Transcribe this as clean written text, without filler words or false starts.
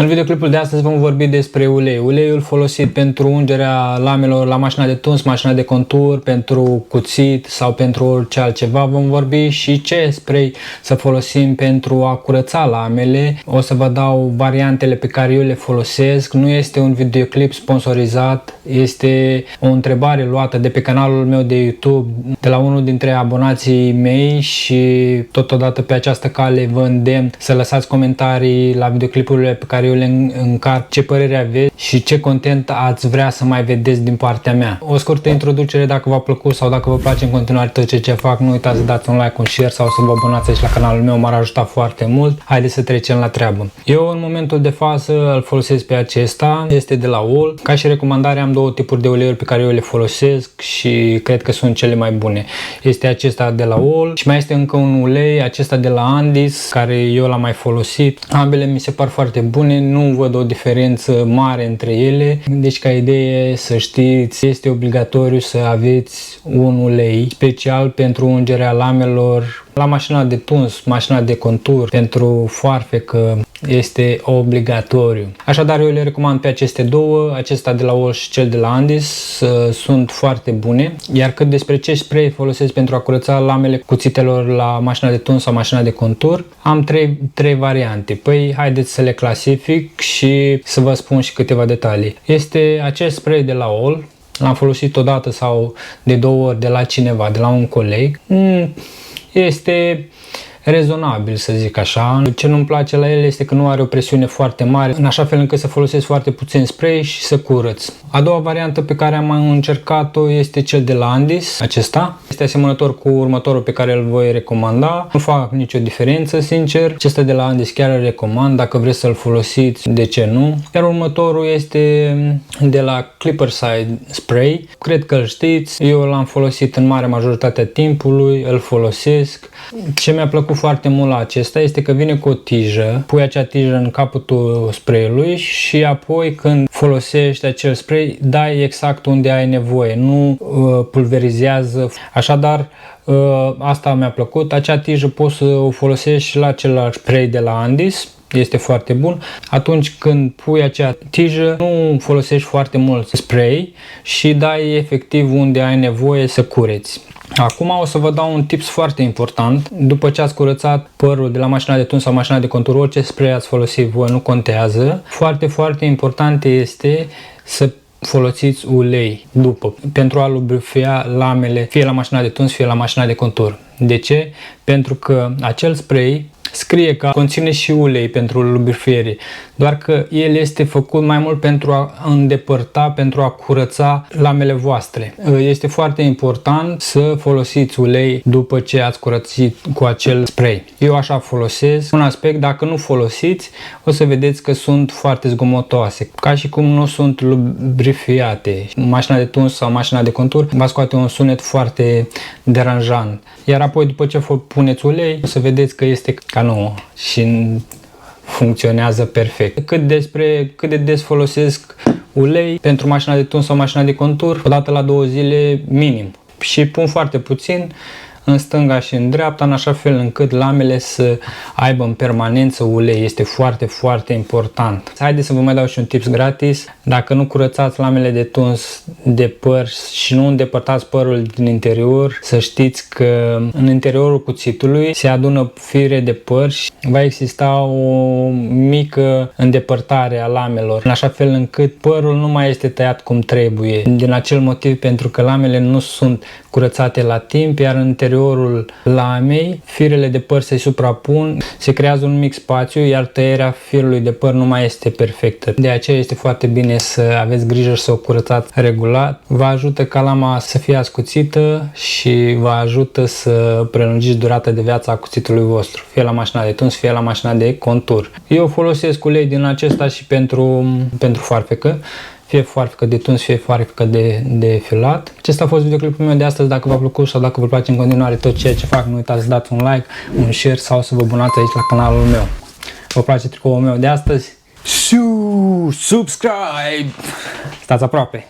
În videoclipul de astăzi vom vorbi despre ulei. Uleiul folosit pentru ungerea lamelor la mașina de tuns, mașina de contur, pentru cuțit sau pentru orice altceva. Vom vorbi și ce spray să folosim pentru a curăța lamele. O să vă dau variantele pe care eu le folosesc. Nu este un videoclip sponsorizat, este o întrebare luată de pe canalul meu de YouTube de la unul dintre abonații mei și totodată pe această cale vă îndemn să lăsați comentarii la videoclipurile pe care eu le încarc, ce părere aveți și ce content ați vrea să mai vedeți din partea mea. O scurtă introducere: dacă v-a plăcut sau dacă vă place în continuare tot ce fac, nu uitați să dați un like, un share sau să vă abonați aici la canalul meu, m-ar ajuta foarte mult. Haideți să trecem la treabă. Eu în momentul de față îl folosesc pe acesta, este de la OL. Ca și recomandare am două tipuri de uleiuri pe care eu le folosesc și cred că sunt cele mai bune. Este acesta de la OL și mai este încă un ulei, acesta de la Andis, care eu l-am mai folosit. Ambele mi se par foarte bune, nu văd o diferență mare între ele. Deci ca idee să știți, este obligatoriu să aveți un ulei special pentru ungerea lamelor la mașina de tuns, mașina de contur, pentru foarfecă, este obligatoriu. Așadar eu le recomand pe aceste două, acesta de la OL și cel de la Andis, sunt foarte bune. Iar cât despre ce spray folosesc pentru a curăța lamele cuțitelor la mașina de tuns sau mașina de contur, am trei variante. Păi haideți să le clasific și să vă spun și câteva detalii. Este acest spray de la OL, l-am folosit odată sau de două ori de la cineva, de la un coleg. Este rezonabil, să zic așa. Ce nu-mi place la el este că nu are o presiune foarte mare, în așa fel încât să folosesc foarte puțin spray și să curăț. A doua variantă pe care am încercat-o este cel de la Andis. Acesta este asemănător cu următorul pe care îl voi recomanda. Nu fac nicio diferență, sincer. Acesta de la Andis chiar îl recomand. Dacă vreți să-l folosiți, de ce nu? Iar următorul este de la Clipperside Spray. Cred că îl știți. Eu l-am folosit în mare majoritatea timpului, îl folosesc. Ce mi-a plăcut foarte mult la acesta este că vine cu o tijă, pui acea tijă în capătul spray-ului și apoi când folosești acel spray dai exact unde ai nevoie, nu pulverizează. Așadar, asta mi-a plăcut. Acea tijă poți să o folosești și la celălalt spray de la Andis. Este foarte bun. Atunci când pui acea tijă, nu folosești foarte mult spray și dai efectiv unde ai nevoie să cureți. Acum o să vă dau un tips foarte important. După ce ați curățat părul de la mașina de tuns sau mașina de contur, orice spray ați folosit voi, nu contează. Foarte, foarte important este să folosiți ulei după, pentru a lubrifia lamele, fie la mașina de tuns, fie la mașina de contur. De ce? Pentru că acel spray scrie că conține și ulei pentru lubrifiere, doar că el este făcut mai mult pentru a îndepărta, pentru a curăța lamele voastre. Este foarte important să folosiți ulei după ce ați curățit cu acel spray. Eu așa folosesc. Un aspect, dacă nu folosiți, o să vedeți că sunt foarte zgomotoase, ca și cum nu sunt lubrifiate. Mașina de tuns sau mașina de contur va scoate un sunet foarte deranjant. Iar apoi, după ce puneți ulei, o să vedeți că este ca nouă și funcționează perfect. Cât de des folosesc ulei pentru mașina de tuns sau mașina de contur? O dată la 2 zile minim. Și pun foarte puțin în stânga și în dreapta, în așa fel încât lamele să aibă în permanență ulei. Este foarte, foarte important. Haideți să vă mai dau și un tips gratis. Dacă nu curățați lamele de tuns de păr și nu îndepărtați părul din interior, să știți că în interiorul cuțitului se adună fire de păr și va exista o mică îndepărtare a lamelor, în așa fel încât părul nu mai este tăiat cum trebuie. Din acel motiv, pentru că lamele nu sunt curățate la timp, iar în interiorul lamei firele de păr se suprapun, se creează un mic spațiu, iar tăierea firului de păr nu mai este perfectă. De aceea este foarte bine să aveți grijă și să o curățați regulat. Vă ajută ca lama să fie ascuțită și vă ajută să prelungiți durata de viață a cuțitului vostru, fie la mașina de tuns, fie la mașina de contur. Eu folosesc ulei din acesta și pentru foarfecă, fie foarfecă de tuns, fie foarfecă de filat. Acesta a fost videoclipul meu de astăzi. Dacă v-a plăcut sau dacă vă place în continuare tot ceea ce fac, nu uitați să dați un like, un share sau să vă abonați aici la canalul meu. Vă place tricoul meu de astăzi? Subscribe! Stați aproape!